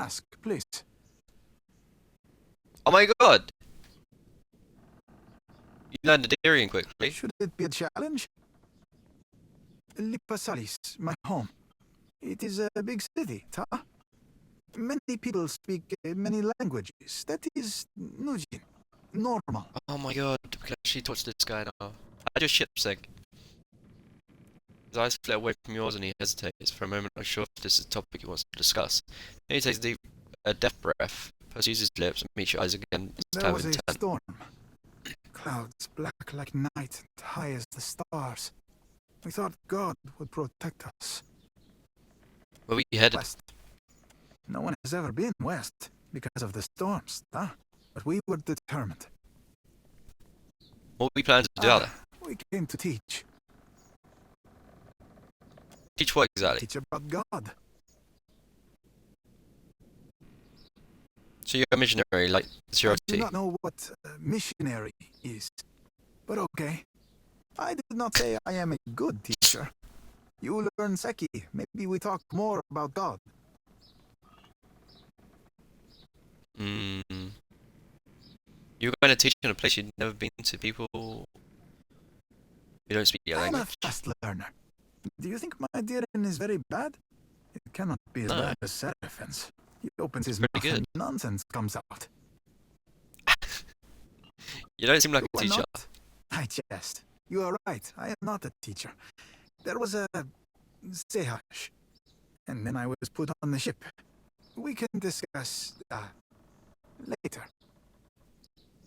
Ask, please. Oh my god! You learned Adirian quickly. Should it be a challenge? Lipasalis, my home. It is a big city, ta? Many people speak many languages. That is Nujin. Normal. Oh my god, we can actually talk to this guy now. How'd your ship sink? His eyes flit away from yours and he hesitates. For a moment, unsure if this is a topic he wants to discuss. Then he takes a deep breath, pursues his lips, and meets your eyes again. This There time was a intent. storm. Clouds black like night and high as the stars. We thought God would protect us. Where were you headed? West. No one has ever been west because of the storms, huh? But we were determined. What were we planning to do out there? We came to teach. Teach what exactly? Teach about God. So you're a missionary, like it's your I do tea. not know what missionary is, but okay. I did not say I am a good teacher. You learn Seki. Maybe we talk more about God. Hmm. You were going to teach in a place you'd never been to, people who don't speak your I'm a language. fast learner. Do you think my Dirin is very bad? It cannot be as No. bad as Seraphin's. He opens his Pretty mouth good. and nonsense comes out. You don't seem like a You are teacher. not? I jest. You are right. I am not a teacher. There was a Sehash, and then I was put on the ship. We can discuss later.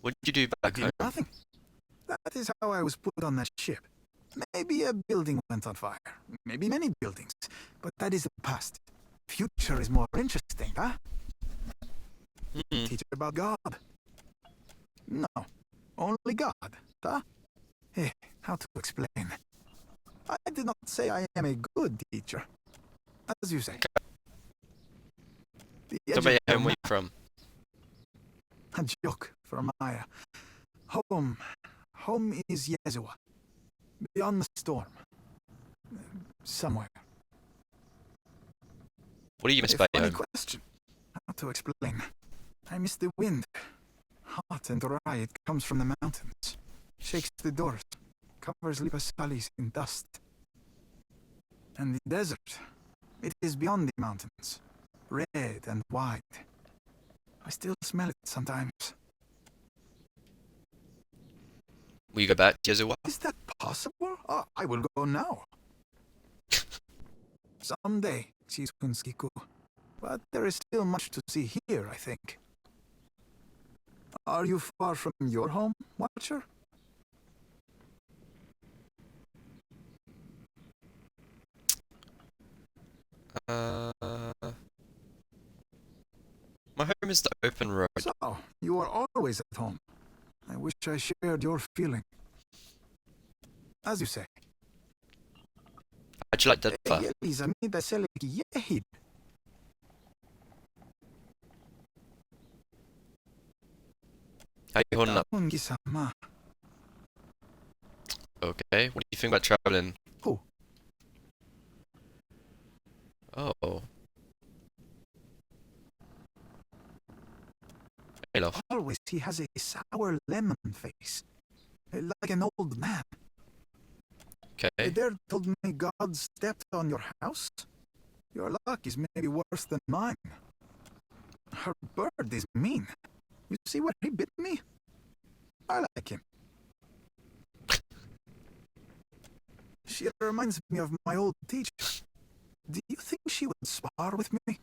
What did you do back home? Nothing. That is how I was put on that ship. Maybe a building went on fire. Maybe many buildings. But that is the past. Future is more interesting, huh? Mm-mm. Teach about God. No. Only God, huh? Hey, how to explain? I did not say I am a good teacher. As you say. The Tell me edge of home, where you from? a joke from Maya. Home. Home is Yezua. Beyond the storm. Somewhere. What do you miss A about your funny home? question. How to explain? I miss the wind. Hot and dry, it comes from the mountains. Shakes the doors. Covers Lipasalis in dust. And the desert. It is beyond the mountains. Red and wide. I still smell it sometimes. Will you go back to Yezuwa? Is that possible? I will go now. Someday, Shizukunskiku. But there is still much to see here, I think. Are you far from your home, Watcher? My home is the open road. So, you are always at home. I wish I shared your feeling. As you say. How'd you like Deadfire? How you holding up? Okay. What do you think about traveling? Who? Oh. Hey, love. Always he has a sour lemon face. Like an old man. Okay. There told me God stepped on your house? Your luck is maybe worse than mine. Her bird is mean. You see where he bit me? I like him. She reminds me of my old teacher. Do you think she would spar with me?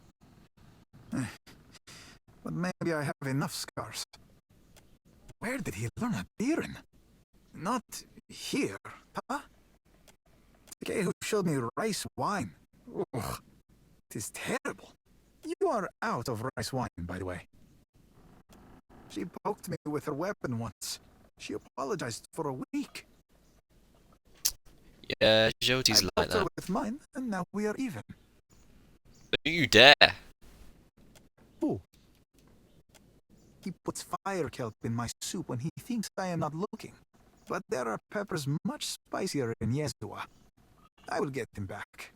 But maybe I have enough scars. Where did he learn Adirin? Not here, huh? The guy who showed me rice wine. Ugh, it is terrible. You are out of rice wine, by the way. She poked me with her weapon once. She apologized for a week. Yeah, Joti's I like poked her that. with mine, and now we are even. Don't you dare. Who? He puts fire kelp in my soup when he thinks I am not looking. But there are peppers much spicier in Yezua. I will get him back.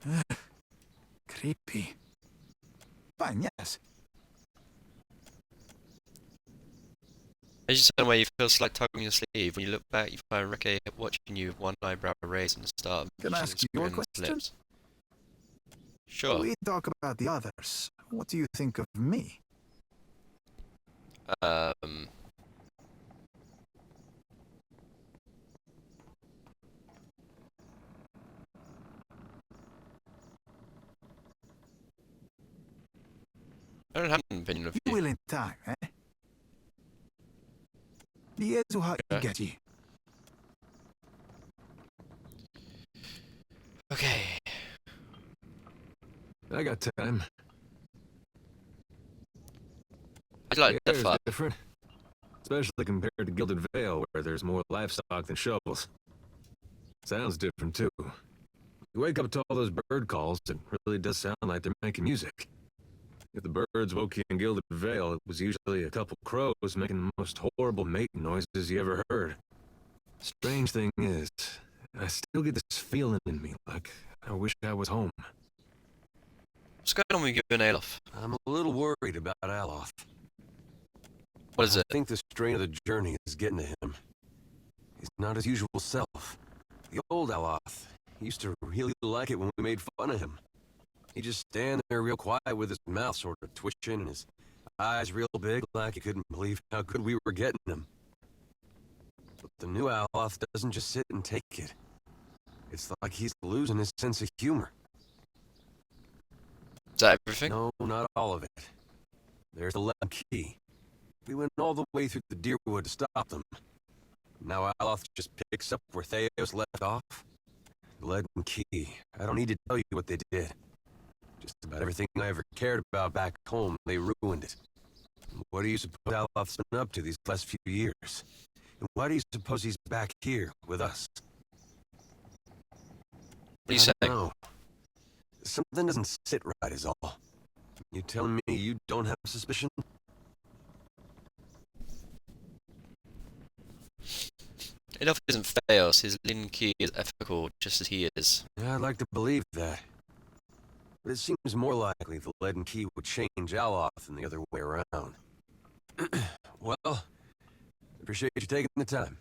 Ugh, creepy. fine, yes. As you said, where you feel like tugging your sleeve. When you look back, you find Ricky watching you with one eyebrow raised and the start Can I ask you a question? lips. Sure. We talk about the others. What do you think of me? Um. I don't have an opinion of You you. will in time, eh? Liezuha Okay. Igeti. Okay. I got time. I'd like The air's Deadfire. different, especially compared to Gilded Vale, where there's more livestock than shovels. Sounds different, too. You wake up to all those bird calls, it really does sound like they're making music. If the birds woke you in Gilded Vale, it was usually a couple crows making the most horrible mating noises you ever heard. Strange thing is, I still get this feeling in me, like I wish I was home. What's going on with you and Alof? I'm a little worried about Aloth. What is I it? think the strain of the journey is getting to him. He's not his usual self. The old Aloth, he used to really like it when we made fun of him. He'd just stand there real quiet with his mouth sort of twitching and his eyes real big like he couldn't believe how good we were getting him. But the new Aloth doesn't just sit and take it. It's like he's losing his sense of humor. Is that everything? No, not all of it. There's the lead key. We went all the way through the Deerwood to stop them. Now Aloth just picks up where Theos left off. The lead and key. I don't need to tell you what they did. Just about everything I ever cared about back home, they ruined it. What do you suppose Aloth's been up to these last few years? And why do you suppose he's back here with us? What are you saying? No. Something doesn't sit right is all. You telling me you don't have suspicion? Alof isn't Theos, his Lin Key is ethical, just as he is. I'd like to believe that. But it seems more likely the lead and key would change Aloth than the other way around. Well, appreciate you taking the time.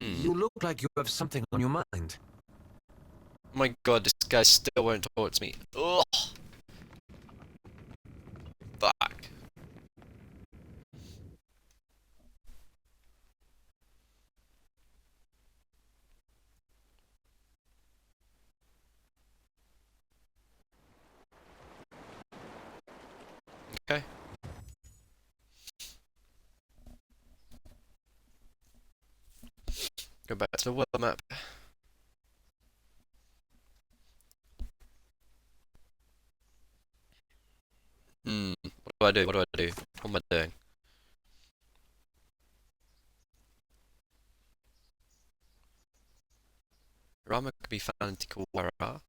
You look like you have something on your mind. Oh my god, this guy still won't talk to me. Ugh! Fuck. Okay. Go back to the world map. What do I do? What do I do? What am I doing? Rama could be found in Tikawara.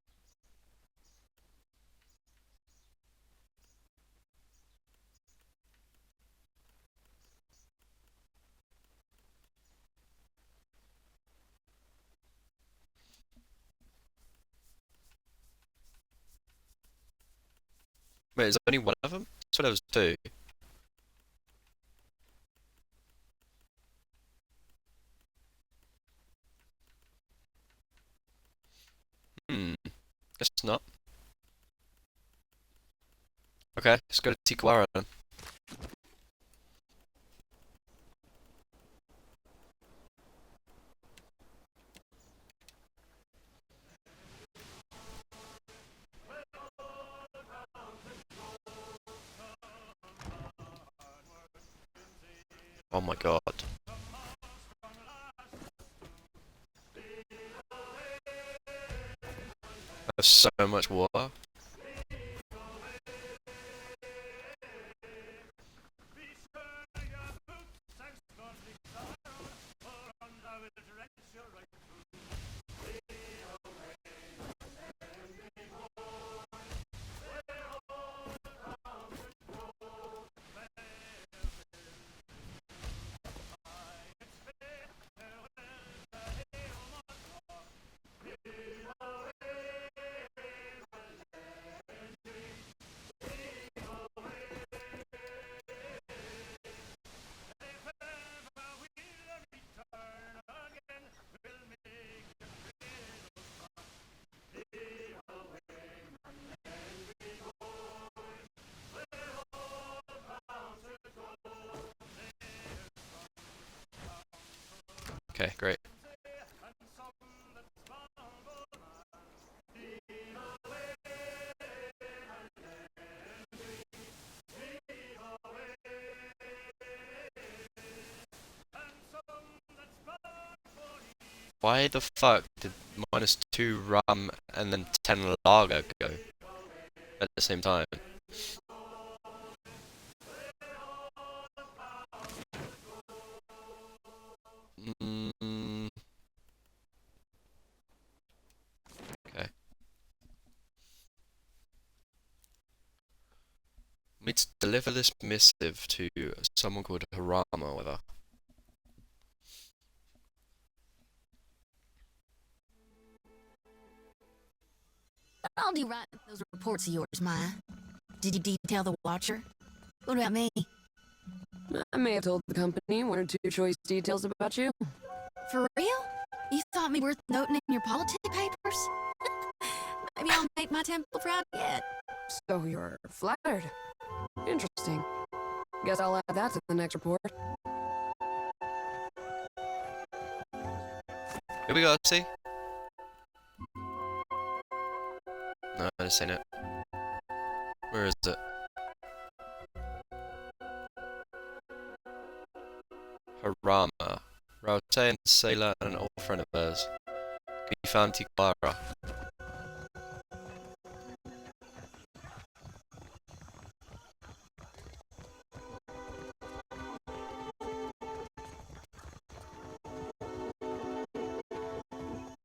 Wait, is there only one of them? I thought there was two. Guess not. Okay, let's go to Tikawara then. Oh my god. There's so much water. Okay, great. Why the fuck did -2 rum and then 10 lager go at the same time? Mm, okay. We need to deliver this missive to someone called Harama, whatever. I'll do right with those reports of yours, Maya. Did you detail the Watcher? What about me? I may have told the company one or two choice details about you. For real? You thought me worth noting in your politic papers? Maybe I'll make my temple proud yet. So you're flattered. Interesting. Guess I'll add that to the next report. Here we go, see? No, I just seen it. Where is it? Harama. Raute, sailor, and an old friend of hers. Can you find Tikwara?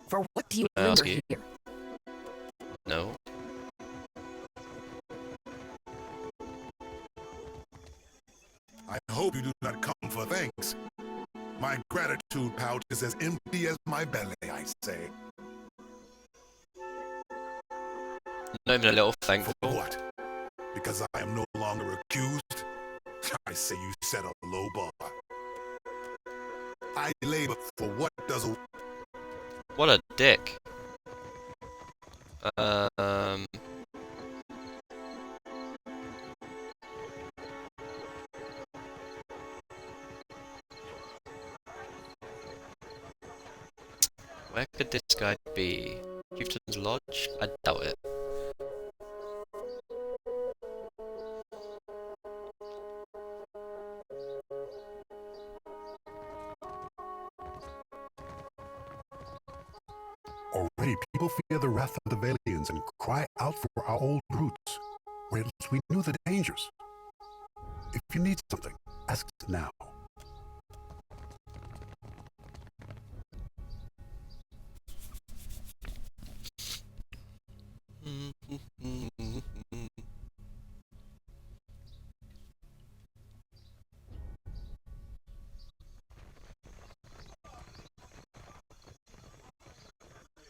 For what do you Can I ask linger you? here? No. I hope you do not come for thanks. My gratitude pouch is as empty as my belly, I say. Not even a little For thankful. what? Because I am no longer accused? I say you set a low bar. I labor for what does a... What a dick. Um. Where could this guy be? Chieftain's Lodge? I doubt it. Already people fear the wrath of the Valians and cry out for our old roots, or else we knew the dangers. If you need something, ask now.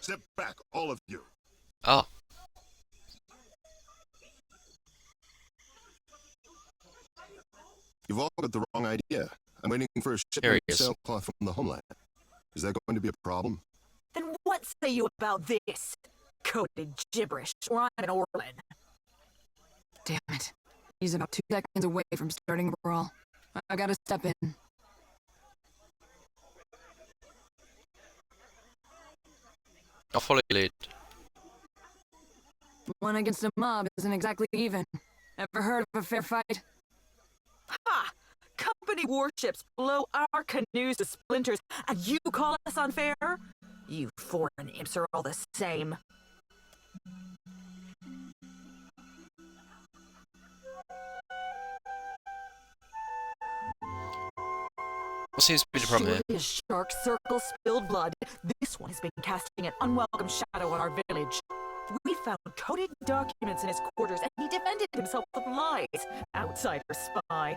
Step back, all of you. Oh, You've all got the wrong idea. I'm waiting for a Here shipment he of is. sailcloth from the homeland. Is that going to be a problem? Then what say you about this? Coded gibberish, or I'm an Orlin. Damn it. He's about 2 seconds away from starting a brawl. I gotta step in. I'll follow you, lead. One against a mob isn't exactly even. Ever heard of a fair fight? Ha! Company warships blow our canoes to splinters, and you call us unfair? You foreign imps are all the same. What seems to be the problem here? Surely a shark circle spilled blood. This one has been casting an unwelcome shadow on our village. We found coded documents in his quarters, and he defended himself with lies. Outsider spy.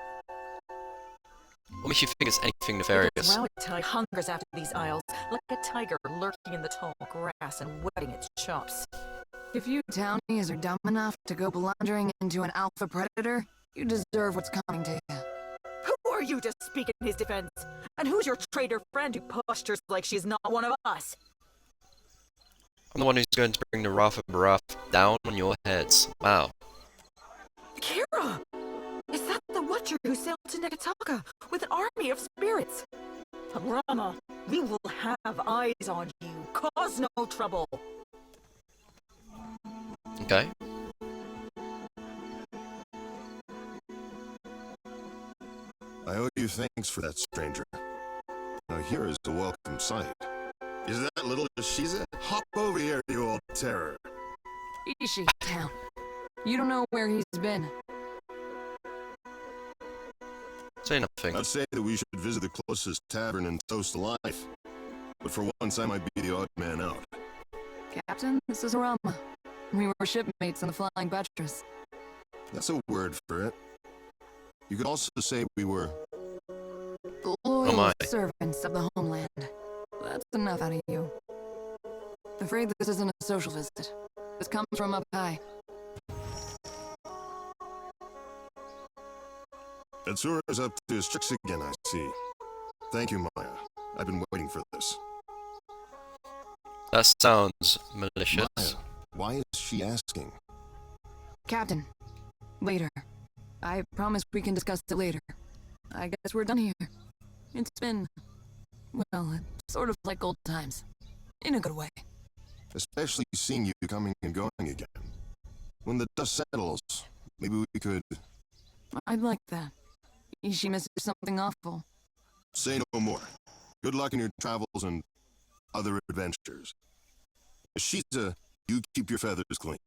What makes you think it's anything The nefarious? Rowdy hungers after these isles, like a tiger lurking in the tall grass and whetting its chops. If you townies are dumb enough to go blundering into an alpha predator, you deserve what's coming to you. Who are you to speak in his defense? And who's your traitor friend who postures like she's not one of us? I'm the one who's going to bring the wrath of Barath down on your heads. Wow. Kira! Is that the Watcher who sailed to Nekataka with an army of spirits? A Rama, we will have eyes on you. Cause no trouble. Okay. I owe you thanks for that, stranger. Now here is a welcome sight. Is that little Shiza? Hop over here, you old terror. Ishi town. You don't know where he's been. Say nothing. I'd say that we should visit the closest tavern and toast to life. But for once, I might be the odd man out. Captain, this is Rama. We were shipmates on the Flying Buttress. That's a word for it. You could also say we were... Loyal servants of the homeland. That's enough out of you. Afraid this isn't a social visit. This comes from up high. Atsura's up to his tricks again, I see. Thank you, Maya. I've been waiting for this. That sounds malicious. Maya, why is she asking? Captain, later. I promise we can discuss it later. I guess we're done here. It's been, well, sort of like old times. In a good way. Especially seeing you coming and going again. When the dust settles, maybe we could... I'd like that. She misses something awful. Say no more. Good luck in your travels and other adventures. Shiza, you keep your feathers clean.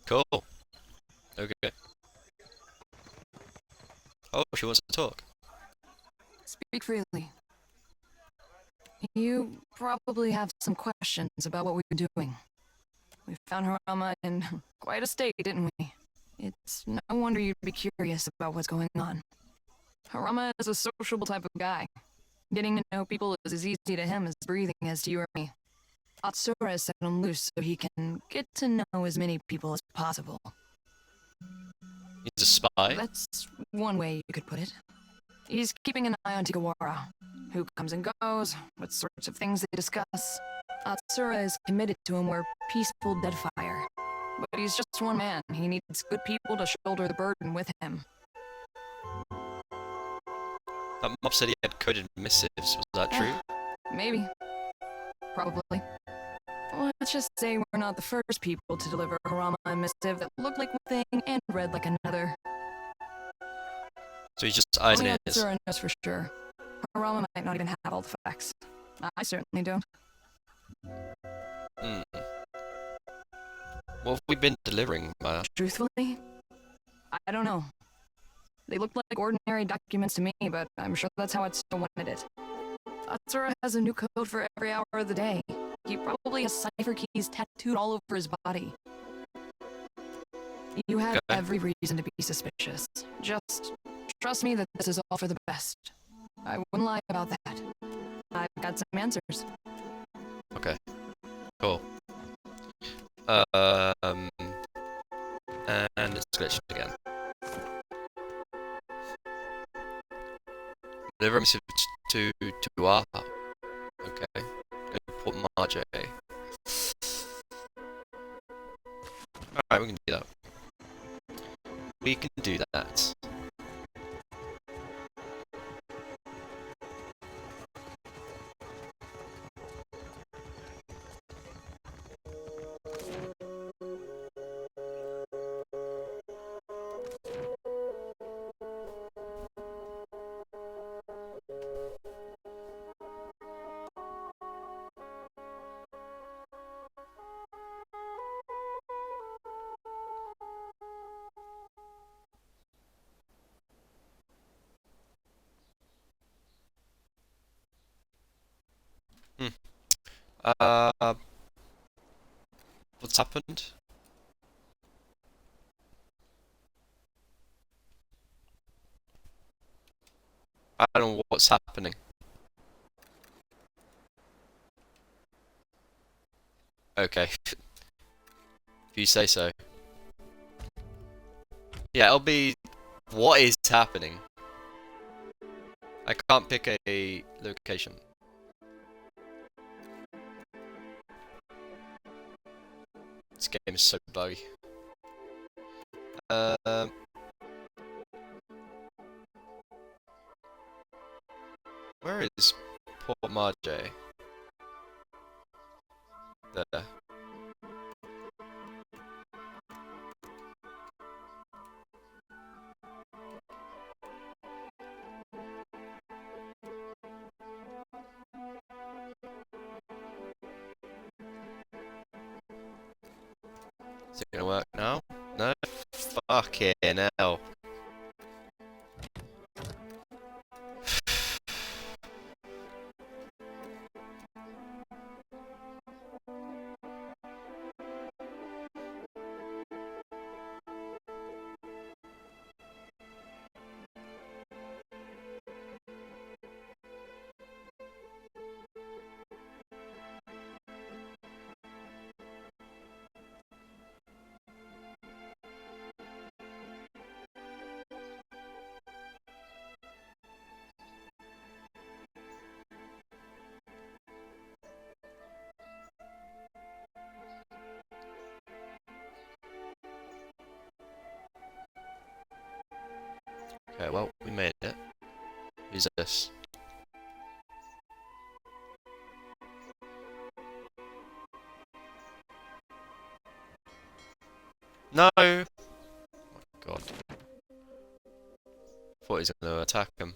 Cool. Okay. Oh, she wants to talk. Speak freely. You probably have some questions about what we were doing. We found Harama in quite a state, didn't we? It's no wonder you'd be curious about what's going on. Harama is a sociable type of guy. Getting to know people is as easy to him as breathing is to you or me. Atsura has set him loose so he can get to know as many people as possible. He's a spy? That's one way you could put it. He's keeping an eye on Tigawara. Who comes and goes, what sorts of things they discuss. Atsura is committed to a more peaceful Deadfire. But he's just one man. He needs good people to shoulder the burden with him. That mob said he had coded missives. Was that true? Maybe. Probably. Let's just say we're not the first people to deliver Harama a missive that looked like one thing and read like another. So he's just eyes and ears. Atsura knows for sure. Harama might not even have all the facts. I certainly don't. Hmm. What have we been delivering, Maya? Truthfully, I don't know. They looked like ordinary documents to me, but I'm sure that's how Atsura wanted it. Atsura has a new code for every hour of the day. He probably has cipher keys tattooed all over his body. You had every reason to be suspicious. Just trust me that this is all for the best. I wouldn't lie about that. I've got some answers. Okay. Cool. And it's glitched again. Deliver a message to Aha. Okay. Port Marjay. Alright, we can do that. We can do that. What's happened? I don't know what's happening. Okay. If you say so. Yeah, it'll be... What is happening? I can't pick a location. This game is so buggy. is Port Marge? There. Is it gonna work now? No? Fucking hell. Okay, well, we made it. Who's this? No! Oh my god. Thought he was gonna attack him.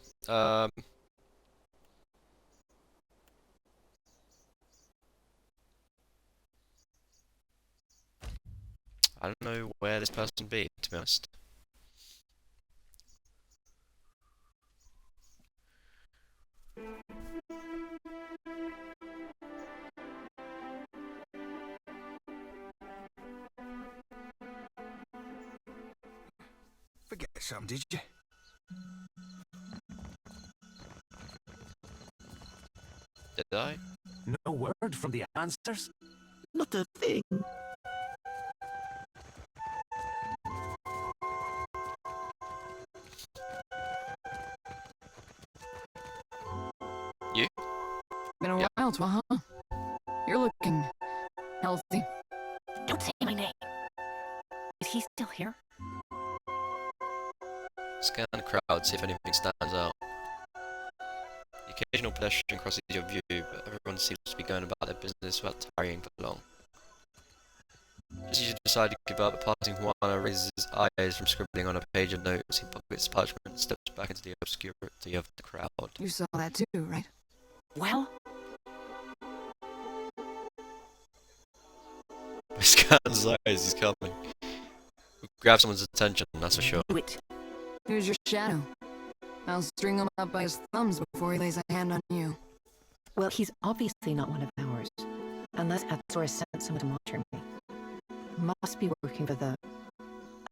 I don't know where this person be, to be honest. Forget something, did you? Did I? No word from the answers? Not a thing. You? Been a Yeah. while, Twa, huh? You're looking healthy. Don't say my name. Is he still here? Scan the crowd, see if anything stands out. The occasional pedestrian crosses your view, but everyone seems to be going about their business without tarrying for long. Just as you decide to give up, a passing Juana raises his eyes from scribbling on a page of notes. He pockets parchment and steps back into the obscurity of the crowd. You saw that too, right? Well, He scans his eyes, he's coming. Grab someone's attention, that's for sure. do it. Here's your shadow. I'll string him up by his thumbs before he lays a hand on you. Well, he's obviously not one of ours. Unless Azor sent someone to monitor me. Must be working for the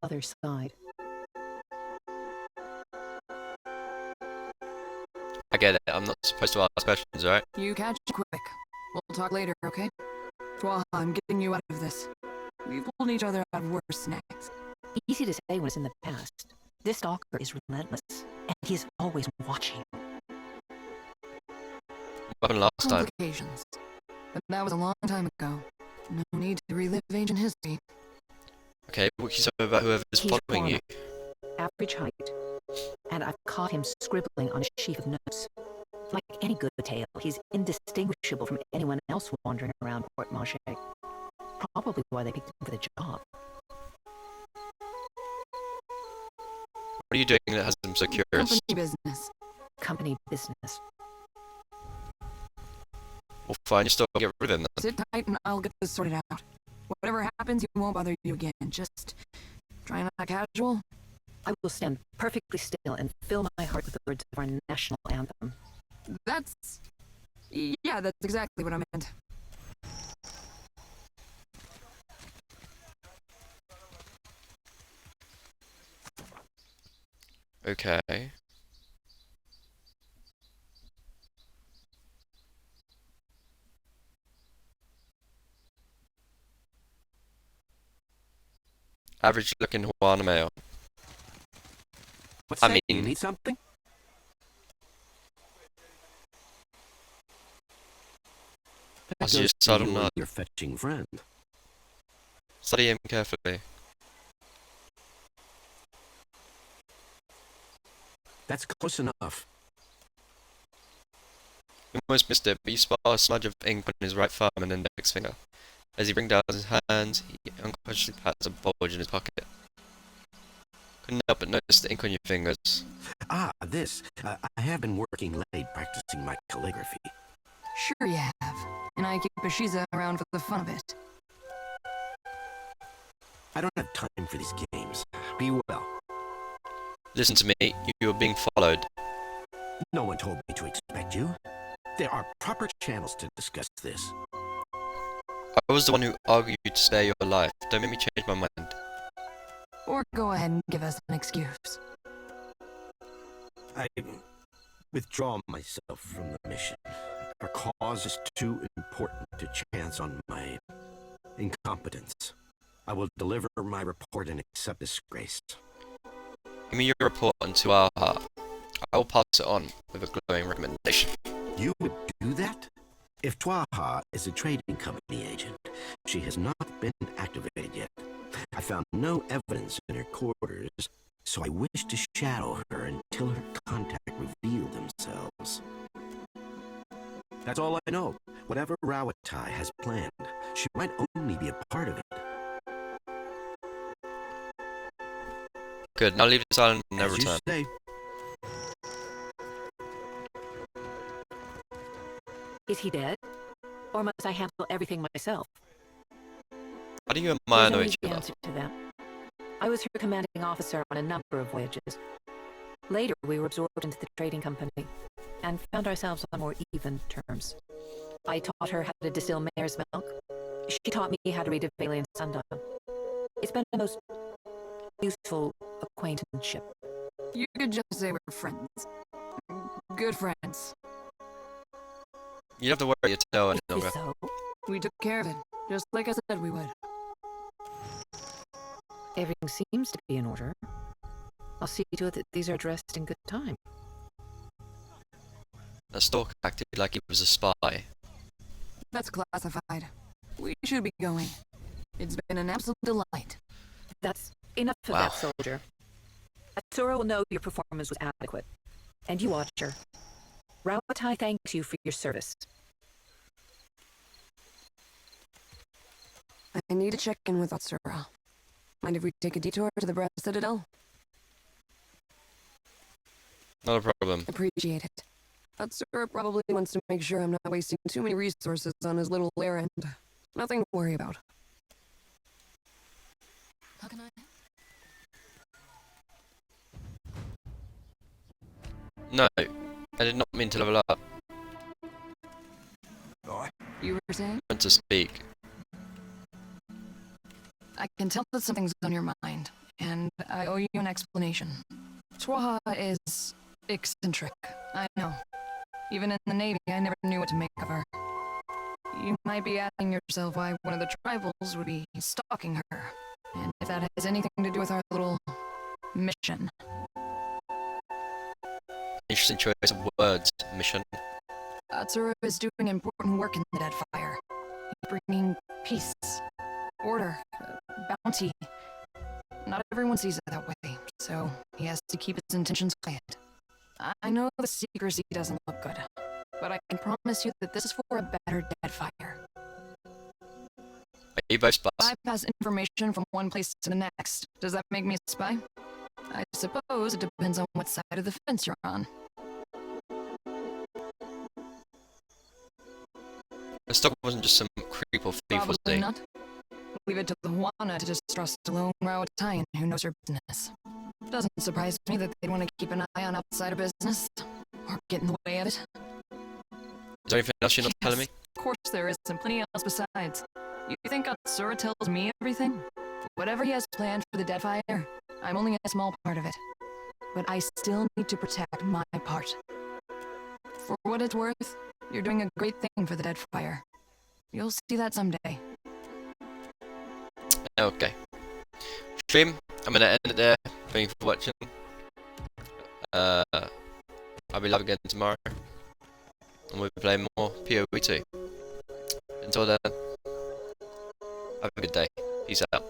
other side. I get it, I'm not supposed to ask questions, alright? You catch it quick. We'll talk later, okay? Twa, I'm getting you out of this. We've pulled each other out of worse snacks. Easy to say when it's in the past. This stalker is relentless, and he is always watching. What happened last time? Complications. But that was a long time ago. No need to relive ancient history. Okay, what can you say about whoever's He's following you? Average height. And I've caught him scribbling on a sheaf of notes. Like any good tale, he's indistinguishable from anyone else wandering around Port Marche. Probably why they picked him for the job. What are you doing that has them so curious? Company business. Company business. Well, fine, you still get rid of him then. Sit tight and I'll get this sorted out. Whatever happens, it won't bother you again. Just try not casual. I will stand perfectly still and fill my heart with the words of our national anthem. Yeah, that's exactly what I meant. Okay. Average looking Juana male. What's I that? mean- You need something? As you subtle You and nod. your fetching friend. Study him carefully. That's close enough. almost missed it, but you spot a smudge of ink on his right thumb and index finger. As he brings down his hand, he unconsciously pats a bulge in his pocket. Couldn't help but notice the ink on your fingers. Ah, this. I have been working late practicing my calligraphy. Sure you have. And I keep Ashiza around for the fun of it. I don't have time for these games. Be well. Listen to me, you are being followed. No one told me to expect you. There are proper channels to discuss this. I was the one who argued to spare your life. Don't make me change my mind. Or go ahead and give us an excuse. I withdraw myself from the mission. Our cause is too important to chance on my incompetence. I will deliver my report and accept disgrace. Give me your report on Tuaha. I will pass it on with a glowing recommendation. You would do that? If Tuaha is a trading company agent, she has not been activated yet. I found no evidence in her quarters, so I wish to shadow her until her contact revealed themselves. That's all I know. Whatever Rawatai has planned, she might only be a part of it. Good, now leave this island and never As you return. say. Is he dead? Or must I handle everything myself? How do you and Maya There's know no each easy other? answer to that. I was her commanding officer on a number of voyages. Later, we were absorbed into the trading company and found ourselves on more even terms. I taught her how to distill mare's milk. She taught me how to read a Valian sundial. It's been a most useful acquaintanceship. You could just say we're friends. Good friends. You don't have to worry your tail any Is longer. so? We took care of it, just like I said we would. Everything seems to be in order. I'll see to it that these are addressed in good time. The stalker acted like he was a spy. That's classified. We should be going. It's been an absolute delight. That's enough of Wow. that, soldier. Atsura will know your performance was adequate. And you, Watcher. Rawatai thanks you for your service. I need to check in with Atsura. Mind if we take a detour to the Brass Citadel? Not a problem. Appreciate it. Atsura probably wants to make sure I'm not wasting too many resources on his little errand. Nothing to worry about. How can I? No, I did not mean to level up. You were saying? I meant to speak. I can tell that something's on your mind, and I owe you an explanation. Tuaha is eccentric, I know. Even in the Navy, I never knew what to make of her. You might be asking yourself why one of the tribals would be stalking her, and if that has anything to do with our little mission. Interesting choice of words, mission. Atsura is doing important work in the Deadfire. Bringing peace, order, bounty. Not everyone sees it that way, so he has to keep his intentions quiet. I know the secrecy doesn't look good, but I can promise you that this is for a better Deadfire. Are you both spies? Bypass information from one place to the next. Does that make me a spy? I suppose it depends on what side of the fence you're on. The stalker wasn't just some creep or thief, was Probably he? not. Leave it to the Juana to distrust a lone Rawatain who knows her business. Doesn't surprise me that they'd want to keep an eye on outsider business, or get in the way of it. Is there anything else you're not telling me? Of course there is, and plenty else besides. You think Atsura tells me everything? Whatever he has planned for the Deadfire, I'm only a small part of it. But I still need to protect my part. For what it's worth, you're doing a great thing for the Deadfire. You'll see that someday. Okay. Stream, I'm gonna end it there. Thank you for watching. I'll be live again tomorrow. And we'll be playing more PoE2. Until then, have a good day. Peace out.